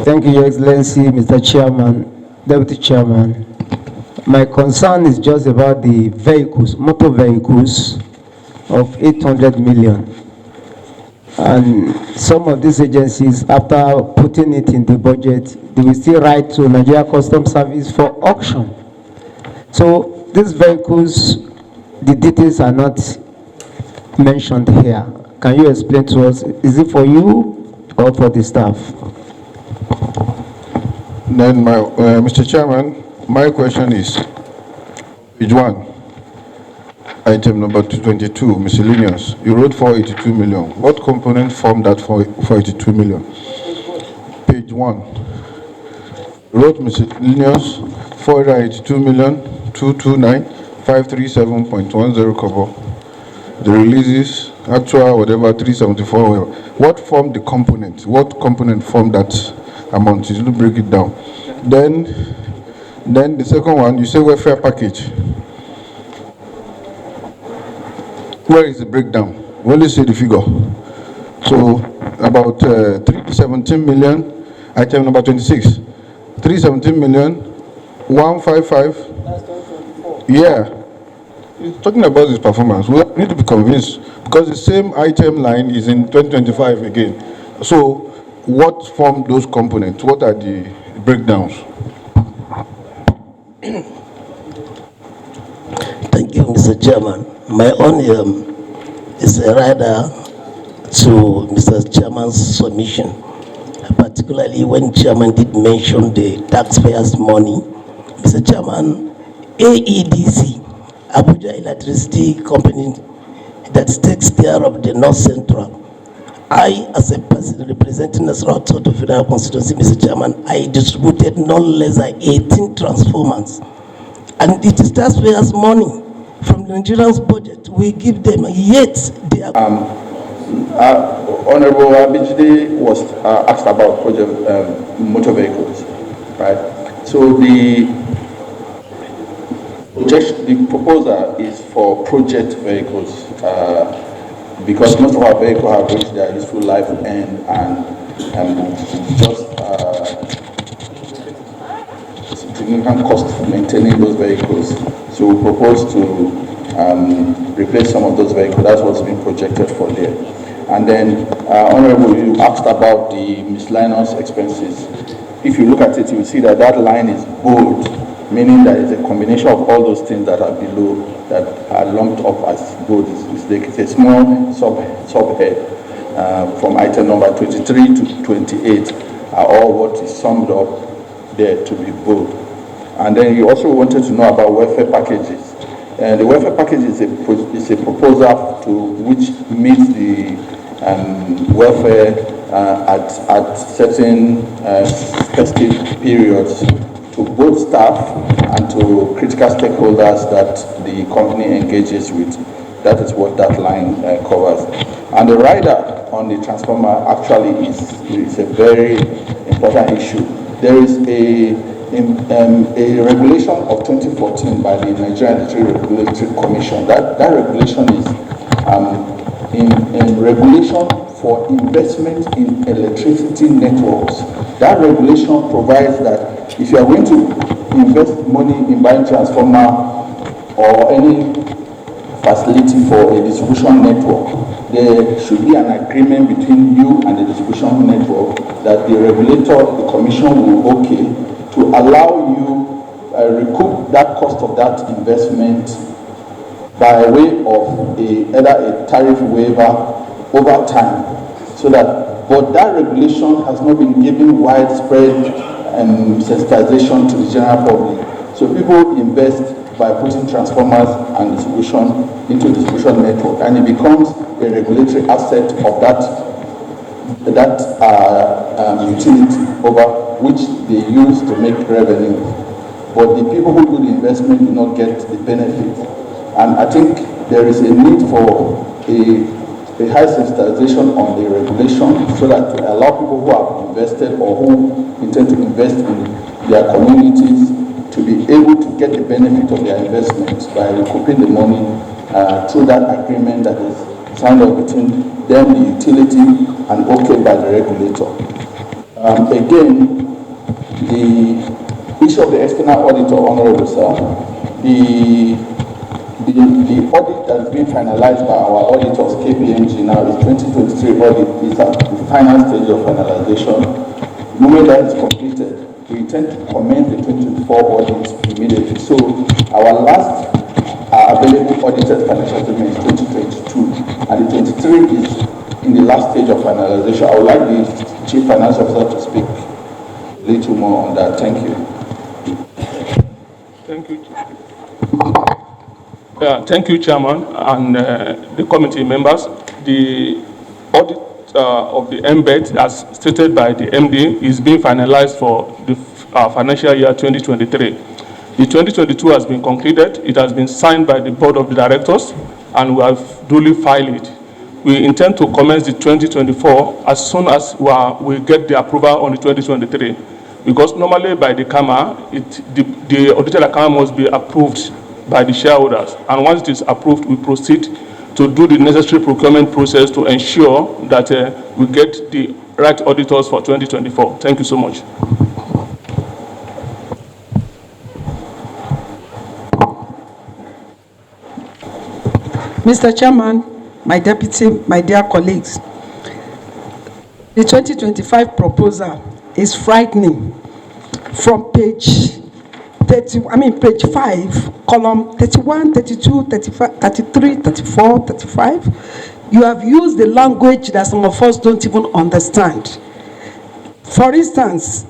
Thank you, Your Excellency, Mr. Chairman, Deputy Chairman. My concern is just about the vehicles, motor vehicles of 800 million. And some of these agencies, after putting it in the budget, they will still write to Nigeria Customs Service for auction. So these vehicles, the details are not mentioned here. Can you explain to us, is it for you or for the staff? Then, Mr. Chairman, my question is, page 1, item number 222, miscellaneous. You wrote 482 million. What component formed that 482 million? Page 1. You wrote miscellaneous 482 million 229 537.10 kobo. The releases, actual, whatever, 374, whatever. What formed the component? What component formed that amount? You didn't break it down. Then the second one, you say welfare package. Where is the breakdown? We only see the figure. So about 317 million, item number 26. 317 million, 155. Yeah. He's talking about his performance. We need to be convinced because the same item line is in 2025 again. So what form those components? What are the breakdowns? Thank you, Mr. Chairman. My own is a rider to Mr. Chairman's submission, particularly when Chairman did mention the taxpayers' money. Mr. Chairman, AEDC, Abuja Electricity Company, that takes care of the North Central. I, as a person representing the South Federal Constituency, Mr. Chairman, I distributed no less than 18 transformers. And it is taxpayers' money from the Nigerian's budget. We give them, yet they are... Honorable Abijide was asked about project motor vehicles, right? So the proposal is for project vehicles because most of our vehicles have reached their useful life and just significant cost for maintaining those vehicles. So we propose to replace some of those vehicles. That's what's been projected for there. And then, Honorable, you asked about the miscellaneous expenses. If you look at it, you will see that that line is bold, meaning that it's a combination of all those things that are below, that are lumped up as bold. It's a small subhead from item number 23 to 28 are all what is summed up there to be bold. And then you also wanted to know about welfare packages. And the welfare package is a proposal to which meets the welfare at certain specific periods to both staff and to critical stakeholders that the company engages with. That is what that line covers. And the rider on the transformer actually is a very important issue. There is a regulation of 2014 by the Nigerian Regulatory Commission. That regulation is in regulation for investment in electricity networks. That regulation provides that if you are going to invest money in buying transformer or any facility for a distribution network, there should be an agreement between you and the distribution network that the regulator, the commission will okay to allow you recoup that cost of that investment by way of either a tariff waiver over time. So that, but that regulation has not been given widespread sensitization to the general public. So people invest by putting transformers and distribution into distribution network, and it becomes a regulatory asset of that utility over which they use to make revenue. But the people who do the investment do not get the benefit. And I think there is a need for a high sensitization on the regulation so that to allow people who have invested or who intend to invest in their communities to be able to get the benefit of their investment by recouping the money through that agreement that is signed up between them, the utility, and okay by the regulator. Again, the issue of the external auditor, Honorable Sir, the audit that's been finalized by our auditors, KPMG now, is 2023 audit, is at the final stage of finalization. The moment that is completed, we intend to commence the 2024 audit immediately. So our last available audited financial statement is 2022, and the 23 is in the last stage of finalization. I would like the Chief Finance Officer to speak a little more on that. Thank you. Thank you. Thank you, Chairman, and the committee members. The audit of the MBET, as stated by the MD, is being finalized for the financial year 2023. The 2022 has been concluded. It has been signed by the Board of the Directors, and we have duly filed it. We intend to commence the 2024 as soon as we get the approval on the 2023. Because normally by the CAMA, the audited account must be approved by the shareholders. And once it is approved, we proceed to do the necessary procurement process to ensure that we get the right auditors for 2024. Thank you so much. Mr. Chairman, my deputy, my dear colleagues, the 2025 proposal is frightening. From page 5, column 31, 32, 35, 33, 34, 35, you have used the language that some of us don't even understand. For instance,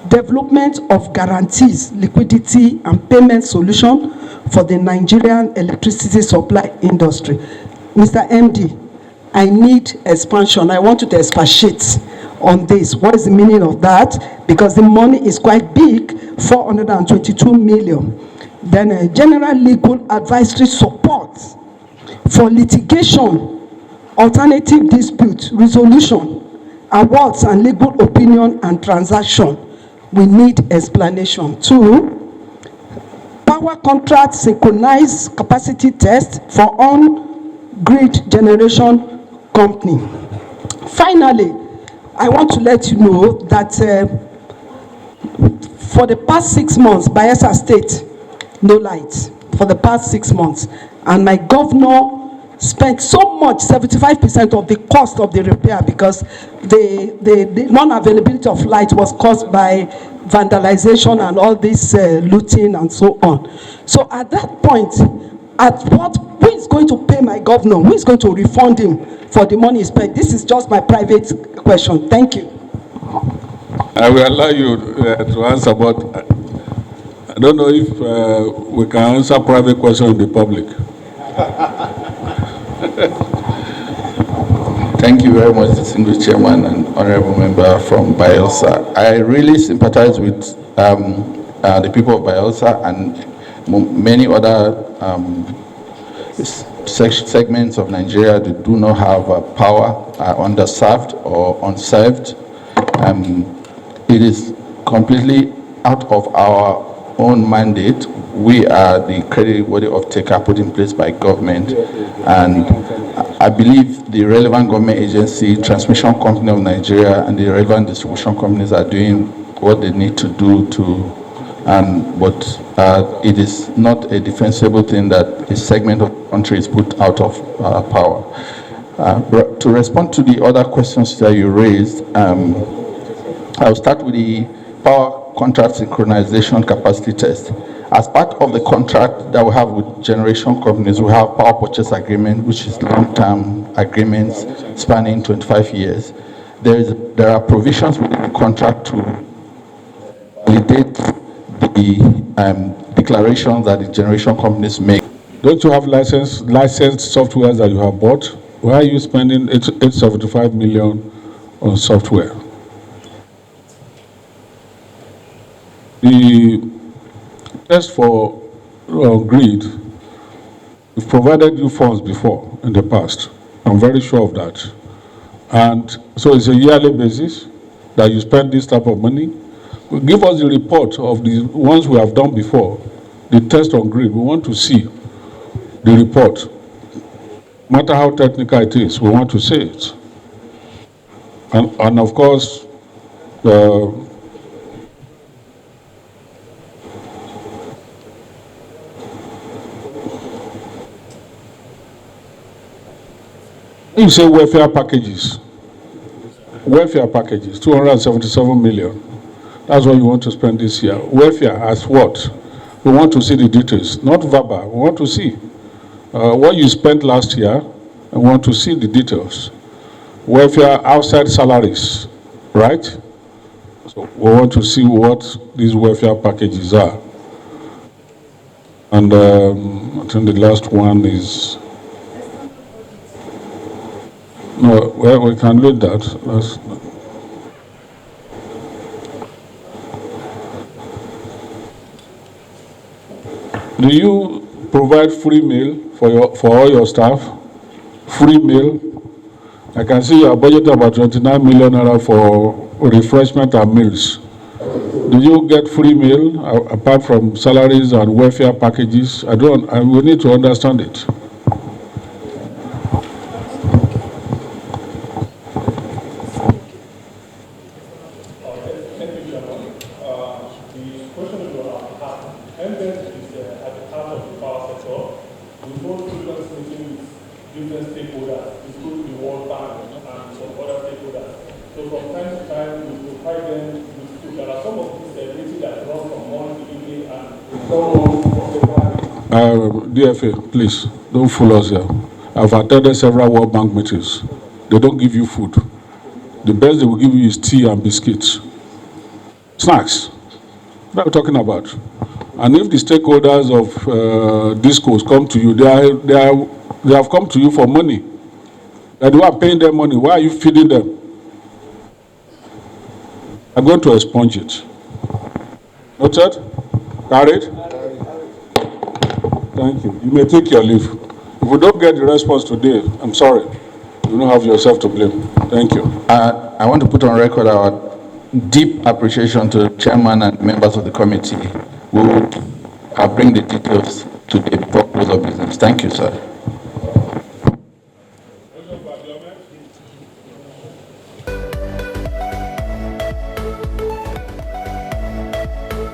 development of guarantees, liquidity, and payment solution for the Nigerian electricity supply industry. Mr. MD, I need expansion. I want you to expatiate on this. What is the meaning of that? Because the money is quite big, 422 million. Then general legal advisory support for litigation, alternative dispute resolution, awards and legal opinion and transaction. We need explanation. 2, power contract synchronized capacity test for on-grid generation company. Finally, I want to let you know that for the past 6 months, Bayelsa State, no light for the past 6 months. And my governor spent so much, 75% of the cost of the repair, because the non-availability of light was caused by vandalization and all this looting and so on. So at that point, who is going to pay my governor? Who is going to refund him for the money he spent? This is just my private question. Thank you. I will allow you to answer, but I don't know if we can answer private questions in the public. Thank you very much, distinguished chairman and honorable member from Bayelsa. I really sympathize with the people of Bayelsa and many other segments of Nigeria that do not have power, are underserved or unserved. It is completely out of our own mandate. We are the credit-worthy off-taker put in place by government, and I believe the relevant government agency, Transmission Company of Nigeria, and the relevant distribution companies are doing what they need to do but it is not a defensible thing that a segment of the country is put out of power. To respond to the other questions that you raised, I'll start with the power contract synchronization capacity test. As part of the contract that we have with generation companies, we have power purchase agreement, which is long-term agreements spanning 25 years. There are provisions within the contract to validate the declarations that the generation companies make. Don't you have licensed software that you have bought? Why are you spending 875 million on software? The test for grid, we've provided you funds before in the past. I'm very sure of that. And so it's a yearly basis that you spend this type of money. Give us the report of the ones we have done before, the test on grid. We want to see the report. No matter how technical it is, we want to see it. And of course, You say welfare packages, 277 million. That's what you want to spend this year. Welfare as what? We want to see the details, not verbal. We want to see what you spent last year. We want to see the details. Welfare outside salaries, right? So we want to see what these welfare packages are. And I think the last one is, no, well, we can read that. Do you provide free meal for all your staff? Free meal? I can see your budget about 29 million naira for refreshment and meals. Do you get free meal apart from salaries and welfare packages? We need to understand it. DFA, please, don't fool us here. I've attended several World Bank meetings. They don't give you food. The best they will give you is tea and biscuits. Snacks. What are we talking about? And if the stakeholders of discourse come to you, they have come to you for money. And you are paying them money. Why are you feeding them? I'm going to expunge it. Noted? Carried? Thank you. You may take your leave. If we don't get the response today, I'm sorry. You don't have yourself to blame. Thank you. I want to put on record our deep appreciation to the chairman and members of the committee. We will bring the details today before close of business. Thank you, sir.